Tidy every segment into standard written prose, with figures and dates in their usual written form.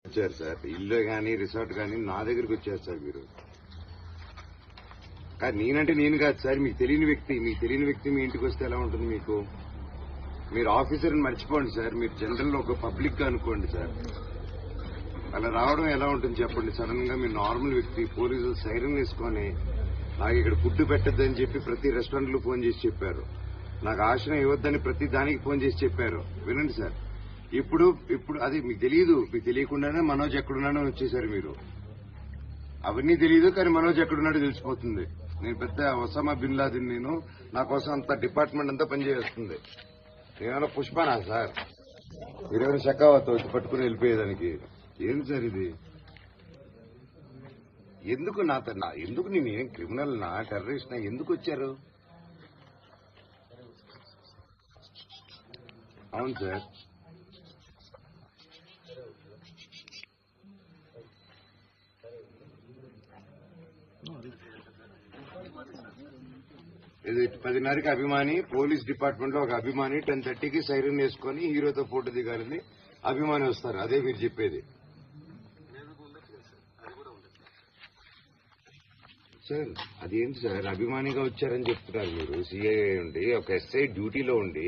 వచ్చారు సార్, ఇల్లు కానీ రిసార్ట్ కానీ నా దగ్గరికి వచ్చారు సార్ మీరు. కానీ నేనంటే నేను కాదు సార్, మీకు తెలియని వ్యక్తి మీ ఇంటికి వస్తే ఎలా ఉంటుంది మీకు? మీరు ఆఫీసర్ని మర్చిపోండి సార్, మీరు జనరల్ ఒక పబ్లిక్ గా అనుకోండి సార్. అలా రావడం ఎలా ఉంటుంది చెప్పండి? సడన్ గా మీరు నార్మల్ వ్యక్తి, పోలీసులు సైరన్ వేసుకొని నాకు ఇక్కడ ఫుడ్ పెట్టద్దని చెప్పి ప్రతి రెస్టారెంట్ లో ఫోన్ చేసి చెప్పారు, నాకు ఆశ్రయం ఇవ్వద్దని ప్రతి దానికి ఫోన్ చేసి చెప్పారు. వినండి సార్, ఇప్పుడు అది మీకు తెలియదు, మీకు తెలియకుండానే మనోజ్ ఎక్కడున్నాడో వచ్చేసారు మీరు. అవన్నీ తెలియదు, కానీ మనోజ్ ఎక్కడున్నాడో తెలిసిపోతుంది. నేను పెద్ద ఒసామా బిన్ లాదెన్, నేను నా కోసం అంత డిపార్ట్మెంట్ అంతా పనిచేస్తుంది. నేనేమైనా పుష్పనా సార్? మీరేమైనా షకావతో పట్టుకుని వెళ్ళిపోయేదానికి? ఏంటి సార్ ఇది? ఎందుకు ఎందుకు నేనేం క్రిమినల్ నా టెర్రరిస్ట్ నా ఎందుకు వచ్చారు? అవును సార్, ఇది 10:30కి అభిమాని, పోలీస్ డిపార్ట్మెంట్ లో ఒక అభిమాని 10:30కి సైరన్ వేసుకుని హీరోతో ఫోటో దిగాలని అభిమాని వస్తారు. అదే మీరు చెప్పేది సార్? అదేంటి సార్, అభిమానిగా వచ్చారని చెప్తున్నారు మీరు. సిఐ ఉండి, ఒక ఎస్ఐ డ్యూటీలో ఉండి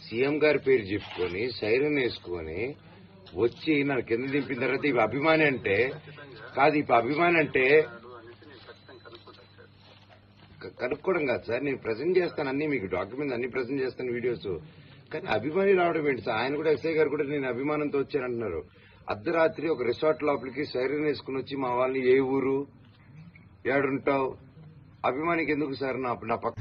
సీఎం గారి పేరు చెప్పుకొని సైరన్ వేసుకొని వచ్చి నన్ను కింద దింపిన తర్వాత ఇవి అభిమాని అంటే కాదు. ఇప్పుడు అభిమాని అంటే కనుక్కోవడం కాదు సార్, నేను ప్రజెంట్ చేస్తాను అన్ని, మీకు డాక్యుమెంట్స్ అన్ని ప్రజెంట్ చేస్తాను, వీడియోస్. కానీ అభిమాని రావడం ఏంటి సార్? ఆయన కూడా ఎస్ఐ గారు కూడా నేను అభిమానంతో వచ్చానంటున్నారు. అర్ధరాత్రి ఒక రిసార్ట్ లోపలికి సైరన్ వేసుకుని వచ్చి మా వాళ్ళని ఏ ఊరు ఏడుంటావు అభిమానికి ఎందుకు సార్? నా పక్క